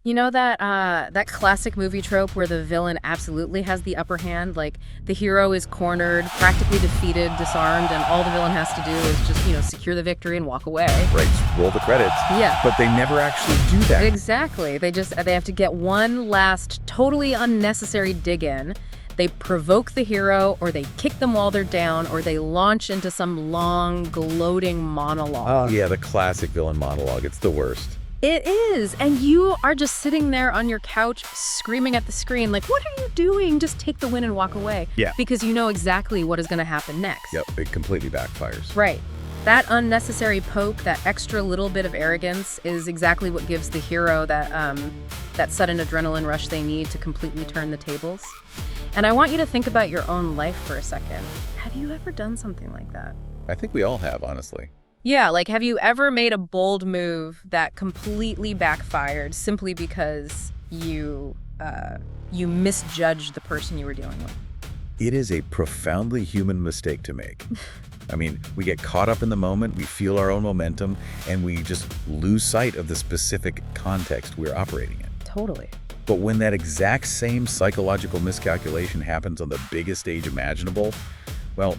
You know that classic movie trope where the villain absolutely has the upper hand? Like, the hero is cornered, practically defeated, disarmed, and all the villain has to do is just, secure the victory and walk away. Right, just roll the credits. Yeah. But they never actually do that. Exactly. They have to get one last totally unnecessary dig in. They provoke the hero, or they kick them while they're down, or they launch into some long, gloating monologue. Oh, yeah, the classic villain monologue. It's the worst. It is, and you are just sitting there on your couch screaming at the screen like, what are you doing? Just take the win and walk away. Yeah. Because you know exactly what is going to happen next. Yep, it completely backfires. Right. That unnecessary poke, that extra little bit of arrogance is exactly what gives the hero that sudden adrenaline rush they need to completely turn the tables. And I want you to think about your own life for a second. Have you ever done something like that? I think we all have, honestly. Yeah, like, have you ever made a bold move that completely backfired simply because you misjudged the person you were dealing with? It is a profoundly human mistake to make. I mean, we get caught up in the moment, we feel our own momentum, and we just lose sight of the specific context we're operating in. Totally. But when that exact same psychological miscalculation happens on the biggest stage imaginable, well,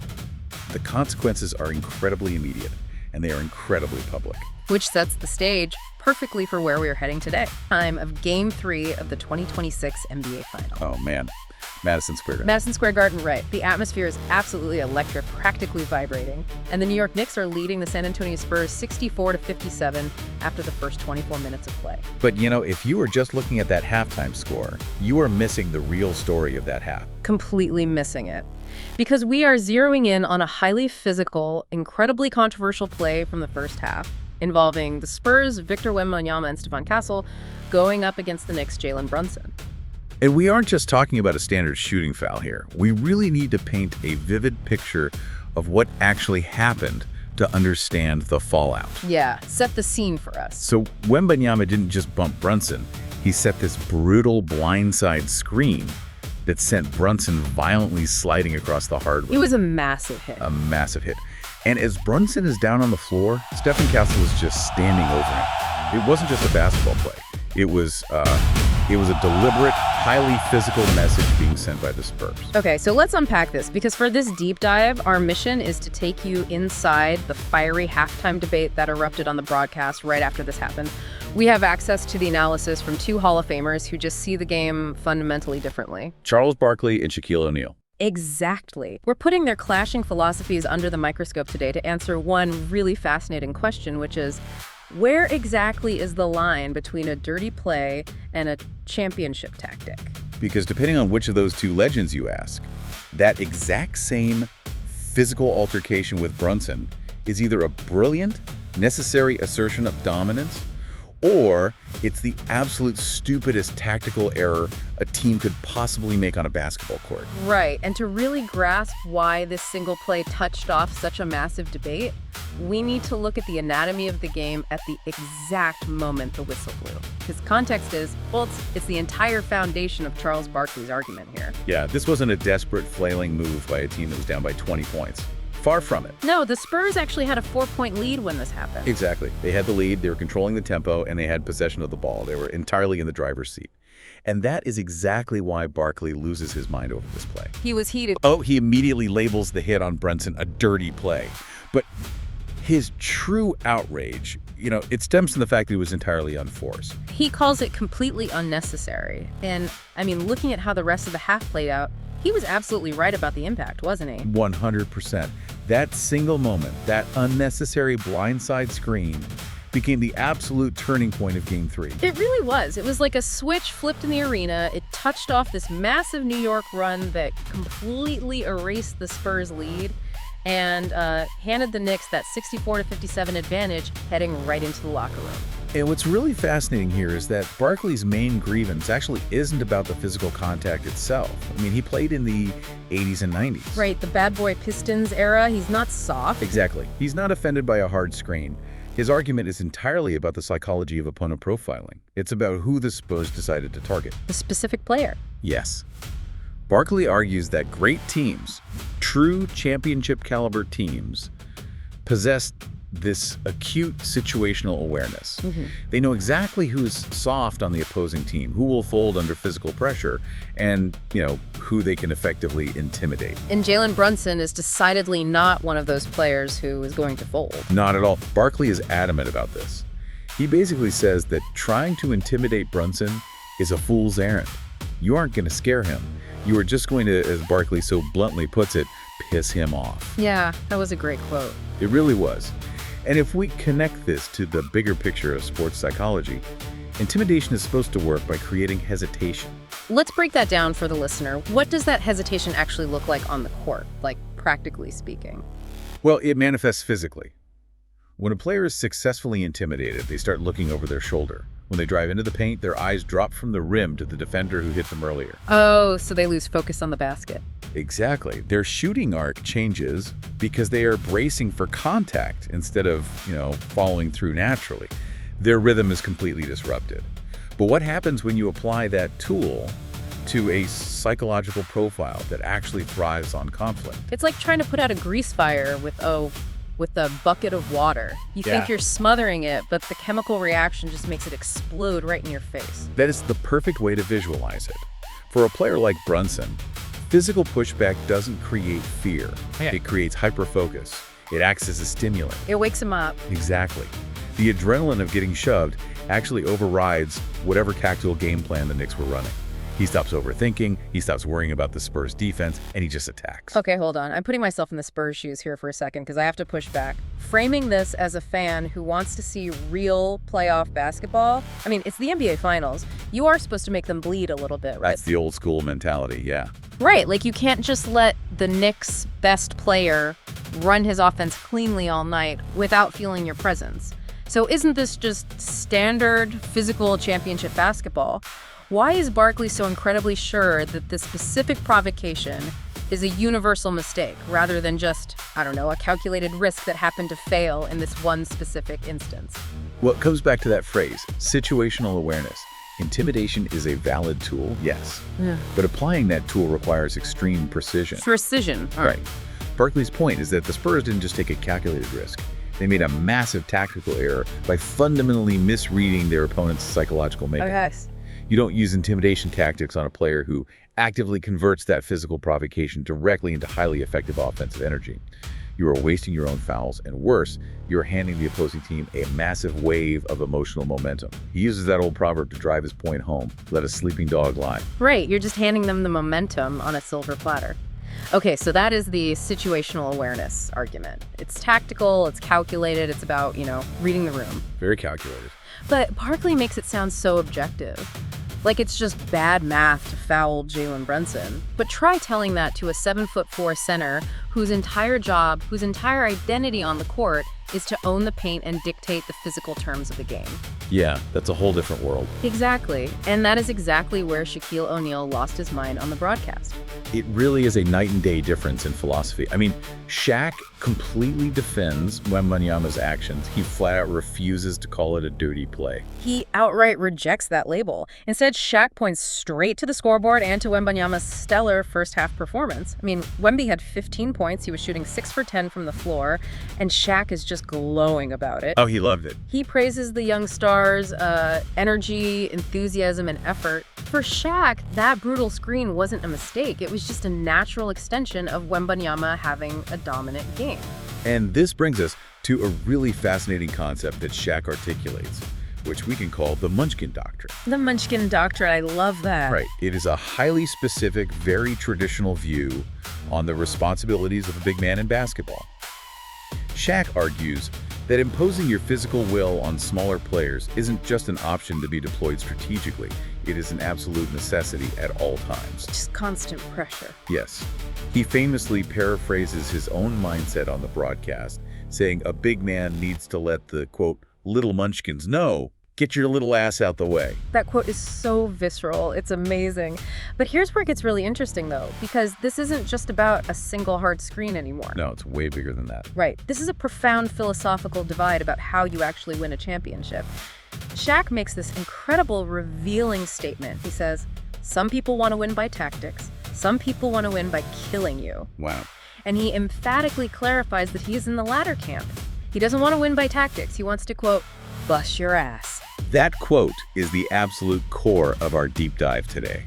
the consequences are incredibly immediate, and they are incredibly public. Which sets the stage perfectly for where we are heading today. Time of Game 3 of the 2026 NBA Final. Oh, man. Madison Square Garden. Madison Square Garden, right. The atmosphere is absolutely electric, practically vibrating. And the New York Knicks are leading the San Antonio Spurs 64-57 after the first 24 minutes of play. But, if you were just looking at that halftime score, you are missing the real story of that half. Completely missing it. Because we are zeroing in on a highly physical, incredibly controversial play from the first half, involving the Spurs, Victor Wembanyama, and Stephon Castle going up against the Knicks' Jalen Brunson. And we aren't just talking about a standard shooting foul here. We really need to paint a vivid picture of what actually happened to understand the fallout. Yeah, set the scene for us. So Wembanyama didn't just bump Brunson. He set this brutal blindside screen that sent Brunson violently sliding across the hardwood. It was a massive hit. A massive hit. And as Brunson is down on the floor, Stephon Castle is just standing over him. It wasn't just a basketball play. It was a deliberate, highly physical message being sent by the Spurs. Okay, so let's unpack this, because for this deep dive, our mission is to take you inside the fiery halftime debate that erupted on the broadcast right after this happened. We have access to the analysis from two Hall of Famers who just see the game fundamentally differently. Charles Barkley and Shaquille O'Neal. Exactly. We're putting their clashing philosophies under the microscope today to answer one really fascinating question, which is, where exactly is the line between a dirty play and a championship tactic? Because depending on which of those two legends you ask, that exact same physical altercation with Brunson is either a brilliant, necessary assertion of dominance, or it's the absolute stupidest tactical error a team could possibly make on a basketball court. Right, and to really grasp why this single play touched off such a massive debate, we need to look at the anatomy of the game at the exact moment the whistle blew. Because context is, well, it's the entire foundation of Charles Barkley's argument here. Yeah, this wasn't a desperate flailing move by a team that was down by 20 points. Far from it. No, the Spurs actually had a 4-point lead when this happened. Exactly. They had the lead, they were controlling the tempo, and they had possession of the ball. They were entirely in the driver's seat. And that is exactly why Barkley loses his mind over this play. He was heated. Oh, he immediately labels the hit on Brunson a dirty play. But his true outrage, it stems from the fact that he was entirely unforced. He calls it completely unnecessary. And, looking at how the rest of the half played out, he was absolutely right about the impact, wasn't he? 100%. That single moment, that unnecessary blindside screen, became the absolute turning point of Game 3. It really was. It was like a switch flipped in the arena. It touched off this massive New York run that completely erased the Spurs lead and handed the Knicks that 64-57 advantage heading right into the locker room. And what's really fascinating here is that Barkley's main grievance actually isn't about the physical contact itself. He played in the 80s and 90s. Right, the bad boy Pistons era. He's not soft. Exactly. He's not offended by a hard screen. His argument is entirely about the psychology of opponent profiling. It's about who the Spurs decided to target. The specific player. Yes. Barkley argues that great teams, true championship caliber teams, possess this acute situational awareness. They know exactly who's soft on the opposing team, who will fold under physical pressure, and, who they can effectively intimidate. And Jalen Brunson is decidedly not one of those players who is going to fold. Not at all. Barkley is adamant about this. He basically says that trying to intimidate Brunson is a fool's errand. You aren't going to scare him. You are just going to, as Barkley so bluntly puts it, piss him off. Yeah, that was a great quote. It really was. And if we connect this to the bigger picture of sports psychology, intimidation is supposed to work by creating hesitation. Let's break that down for the listener. What does that hesitation actually look like on the court, like practically speaking? Well, it manifests physically. When a player is successfully intimidated, they start looking over their shoulder. When they drive into the paint, their eyes drop from the rim to the defender who hit them earlier. Oh, so they lose focus on the basket. Exactly. Their shooting arc changes because they are bracing for contact instead of, following through naturally. Their rhythm is completely disrupted. But what happens when you apply that tool to a psychological profile that actually thrives on conflict? It's like trying to put out a grease fire with a bucket of water. You think you're smothering it, but the chemical reaction just makes it explode right in your face. That is the perfect way to visualize it. For a player like Brunson, physical pushback doesn't create fear. It creates hyperfocus. It acts as a stimulant. It wakes him up. Exactly. The adrenaline of getting shoved actually overrides whatever tactical game plan the Knicks were running. He stops overthinking, he stops worrying about the Spurs defense, and he just attacks. Okay, hold on. I'm putting myself in the Spurs shoes here for a second because I have to push back. Framing this as a fan who wants to see real playoff basketball, it's the NBA Finals. You are supposed to make them bleed a little bit, right? That's the old school mentality, yeah. Right, like you can't just let the Knicks' best player run his offense cleanly all night without feeling your presence. So isn't this just standard physical championship basketball? Why is Barkley so incredibly sure that this specific provocation is a universal mistake rather than just, a calculated risk that happened to fail in this one specific instance? Well, it comes back to that phrase, situational awareness. Intimidation is a valid tool, yes. But applying that tool requires extreme precision. Precision. All right. Barkley's point is that the Spurs didn't just take a calculated risk. They made a massive tactical error by fundamentally misreading their opponent's psychological makeup. Yes. You don't use intimidation tactics on a player who actively converts that physical provocation directly into highly effective offensive energy. You are wasting your own fouls, and worse, you're handing the opposing team a massive wave of emotional momentum. He uses that old proverb to drive his point home, let a sleeping dog lie. Right, you're just handing them the momentum on a silver platter. Okay, so that is the situational awareness argument. It's tactical, it's calculated, it's about, reading the room. Very calculated. But Barkley makes it sound so objective. Like it's just bad math to foul Jalen Brunson. But try telling that to a 7'4" center whose entire job, whose entire identity on the court is to own the paint and dictate the physical terms of the game. Yeah, that's a whole different world. Exactly. And that is exactly where Shaquille O'Neal lost his mind on the broadcast. It really is a night and day difference in philosophy. Shaq completely defends Wembanyama's actions. He flat out refuses to call it a dirty play. He outright rejects that label. Instead, Shaq points straight to the scoreboard and to Wembanyama's stellar first half performance. Wemby had 15 points. He was shooting 6 for 10 from the floor, and Shaq is just glowing about it. Oh, he loved it. He praises the young star's energy, enthusiasm, and effort. For Shaq, that brutal screen wasn't a mistake. It was just a natural extension of Wembanyama having a dominant game. And this brings us to a really fascinating concept that Shaq articulates, which we can call the Munchkin Doctrine. The Munchkin Doctrine, I love that. Right. It is a highly specific, very traditional view on the responsibilities of a big man in basketball. Shaq argues that imposing your physical will on smaller players isn't just an option to be deployed strategically. It is an absolute necessity at all times. Just constant pressure. Yes. He famously paraphrases his own mindset on the broadcast, saying a big man needs to let the, quote, little munchkins know, get your little ass out the way. That quote is so visceral. It's amazing. But here's where it gets really interesting, though, because this isn't just about a single hard screen anymore. No, it's way bigger than that. Right. This is a profound philosophical divide about how you actually win a championship. Shaq makes this incredible, revealing statement. He says, some people want to win by tactics. Some people want to win by killing you. Wow. And he emphatically clarifies that he is in the latter camp. He doesn't want to win by tactics. He wants to, quote, bust your ass. That quote is the absolute core of our deep dive today.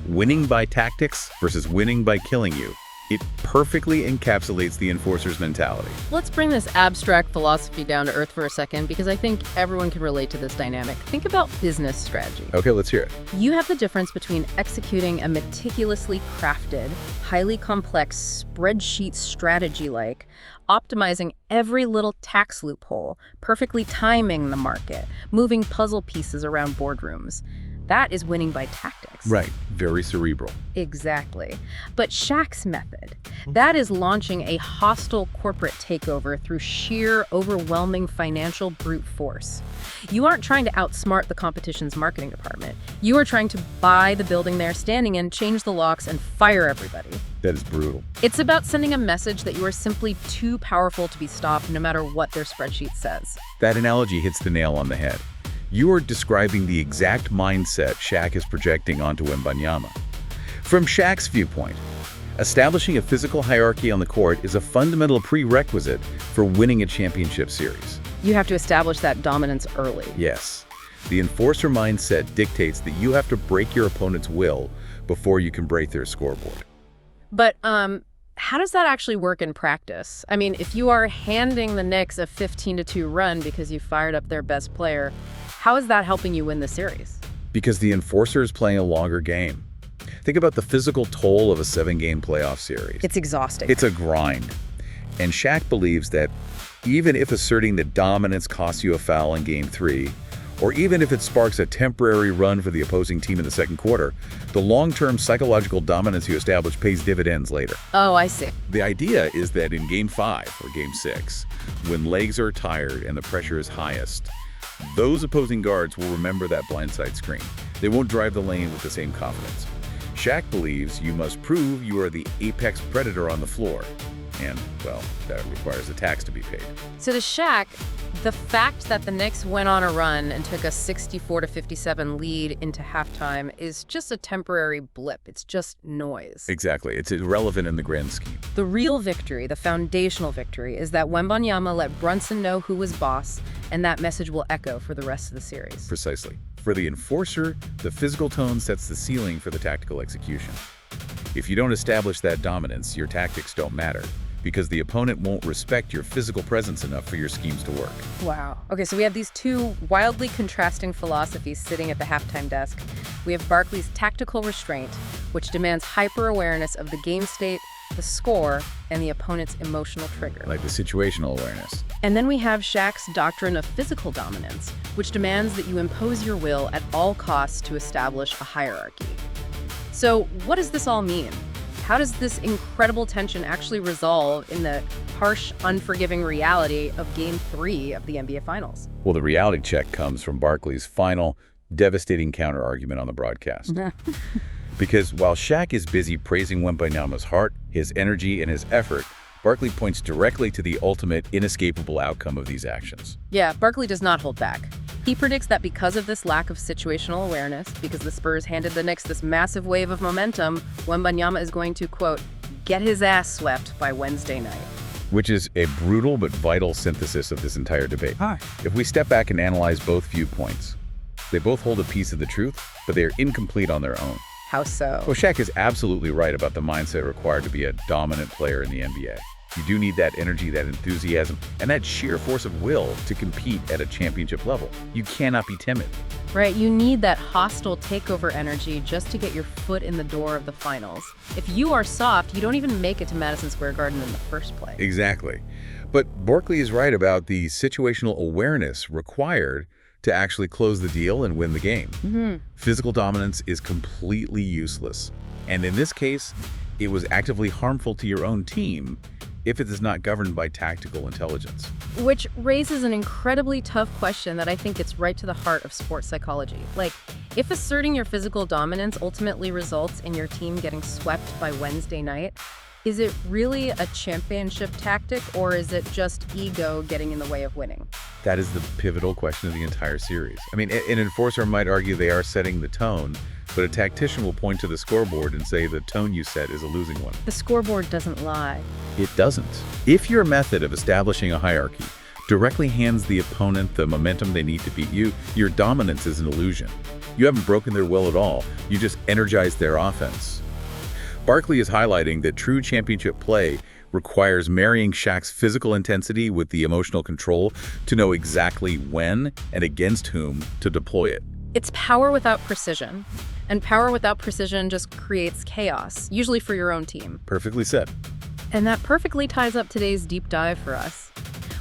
Winning by tactics versus winning by killing you. It perfectly encapsulates the enforcer's mentality. Let's bring this abstract philosophy down to earth for a second, because I think everyone can relate to this dynamic. Think about business strategy. Okay, let's hear it. You have the difference between executing a meticulously crafted, highly complex spreadsheet strategy like optimizing every little tax loophole, perfectly timing the market, moving puzzle pieces around boardrooms. That is winning by tactics. Right, very cerebral. Exactly. But Shaq's method, that is launching a hostile corporate takeover through sheer, overwhelming financial brute force. You aren't trying to outsmart the competition's marketing department. You are trying to buy the building they're standing in, change the locks, and fire everybody. That is brutal. It's about sending a message that you are simply too powerful to be stopped, no matter what their spreadsheet says. That analogy hits the nail on the head. You are describing the exact mindset Shaq is projecting onto Wembanyama. From Shaq's viewpoint, establishing a physical hierarchy on the court is a fundamental prerequisite for winning a championship series. You have to establish that dominance early. Yes. The enforcer mindset dictates that you have to break your opponent's will before you can break their scoreboard. But how does that actually work in practice? I mean, if you are handing the Knicks a 15-2 run because you fired up their best player, how is that helping you win the series? Because the enforcer is playing a longer game. Think about the physical toll of a 7-game playoff series. It's exhausting. It's a grind. And Shaq believes that even if asserting the dominance costs you a foul in Game 3, or even if it sparks a temporary run for the opposing team in the second quarter, the long-term psychological dominance you establish pays dividends later. Oh, I see. The idea is that in Game 5 or Game 6, when legs are tired and the pressure is highest, those opposing guards will remember that blindside screen. They won't drive the lane with the same confidence. Shaq believes you must prove you are the apex predator on the floor. And, well, that requires a tax to be paid. So to Shaq, the fact that the Knicks went on a run and took a 64-57 lead into halftime is just a temporary blip. It's just noise. Exactly. It's irrelevant in the grand scheme. The real victory, the foundational victory, is that Wembanyama let Brunson know who was boss, and that message will echo for the rest of the series. Precisely. For the enforcer, the physical tone sets the ceiling for the tactical execution. If you don't establish that dominance, your tactics don't matter, because the opponent won't respect your physical presence enough for your schemes to work. Wow. Okay, so we have these two wildly contrasting philosophies sitting at the halftime desk. We have Barkley's tactical restraint, which demands hyper-awareness of the game state, the score, and the opponent's emotional trigger. Like the situational awareness. And then we have Shaq's doctrine of physical dominance, which demands that you impose your will at all costs to establish a hierarchy. So what does this all mean? How does this incredible tension actually resolve in the harsh, unforgiving reality of Game 3 of the NBA Finals? Well, the reality check comes from Barkley's final, devastating counter-argument on the broadcast. Because while Shaq is busy praising Wembanyama's heart, his energy, and his effort, Barkley points directly to the ultimate, inescapable outcome of these actions. Yeah, Barkley does not hold back. He predicts that because of this lack of situational awareness, because the Spurs handed the Knicks this massive wave of momentum, Wembanyama is going to, quote, get his ass swept by Wednesday night. Which is a brutal but vital synthesis of this entire debate. If we step back and analyze both viewpoints, they both hold a piece of the truth, but they are incomplete on their own. How so? Well, Shaq is absolutely right about the mindset required to be a dominant player in the NBA. You do need that energy, that enthusiasm, and that sheer force of will to compete at a championship level. You cannot be timid. Right, you need that hostile takeover energy just to get your foot in the door of the finals. If you are soft, you don't even make it to Madison Square Garden in the first place. Exactly. But Barkley is right about the situational awareness required to actually close the deal and win the game. Physical dominance is completely useless. And in this case, it was actively harmful to your own team if it is not governed by tactical intelligence. Which raises an incredibly tough question that I think gets right to the heart of sports psychology. Like, if asserting your physical dominance ultimately results in your team getting swept by Wednesday night, is it really a championship tactic, or is it just ego getting in the way of winning? That is the pivotal question of the entire series. I mean, an enforcer might argue they are setting the tone, but a tactician will point to the scoreboard and say the tone you set is a losing one. The scoreboard doesn't lie. It doesn't. If your method of establishing a hierarchy directly hands the opponent the momentum they need to beat you, your dominance is an illusion. You haven't broken their will at all. You just energized their offense. Barkley is highlighting that true championship play requires marrying Shaq's physical intensity with the emotional control to know exactly when and against whom to deploy it. It's power without precision. And power without precision just creates chaos, usually for your own team. Perfectly said. And that perfectly ties up today's deep dive for us.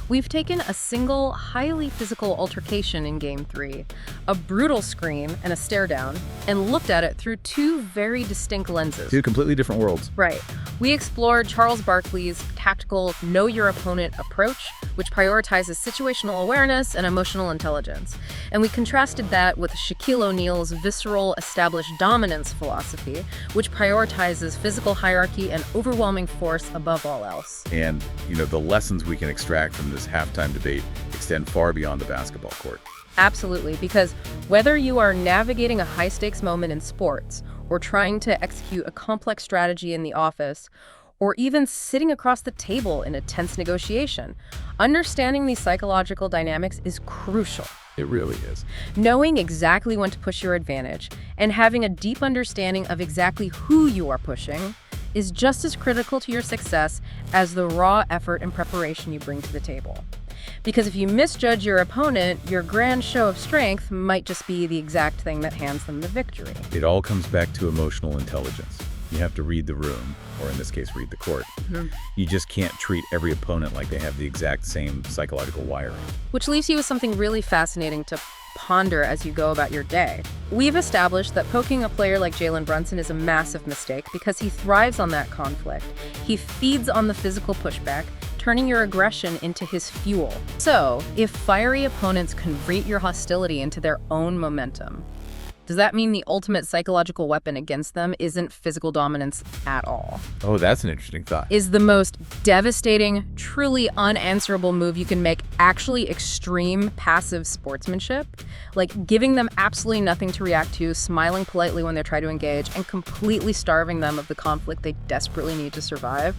We've taken a single, highly physical altercation in Game 3, a brutal scream and a stare down, and looked at it through two very distinct lenses. Two completely different worlds. Right. We explored Charles Barkley's tactical know your opponent approach, which prioritizes situational awareness and emotional intelligence. And we contrasted that with Shaquille O'Neal's visceral established dominance philosophy, which prioritizes physical hierarchy and overwhelming force above all else. And, the lessons we can extract from this halftime debate extend far beyond the basketball court. Absolutely, because whether you are navigating a high-stakes moment in sports, or trying to execute a complex strategy in the office, or even sitting across the table in a tense negotiation, understanding these psychological dynamics is crucial. It really is. Knowing exactly when to push your advantage and having a deep understanding of exactly who you are pushing is just as critical to your success as the raw effort and preparation you bring to the table. Because if you misjudge your opponent, your grand show of strength might just be the exact thing that hands them the victory. It all comes back to emotional intelligence. You have to read the room, or in this case, read the court. You just can't treat every opponent like they have the exact same psychological wiring. Which leaves you with something really fascinating to ponder as you go about your day. We've established that poking a player like Jalen Brunson is a massive mistake because he thrives on that conflict. He feeds on the physical pushback, turning your aggression into his fuel. So, if fiery opponents convert your hostility into their own momentum, does that mean the ultimate psychological weapon against them isn't physical dominance at all? Oh, that's an interesting thought. Is the most devastating, truly unanswerable move you can make actually extreme passive sportsmanship? Like giving them absolutely nothing to react to, smiling politely when they try to engage, and completely starving them of the conflict they desperately need to survive?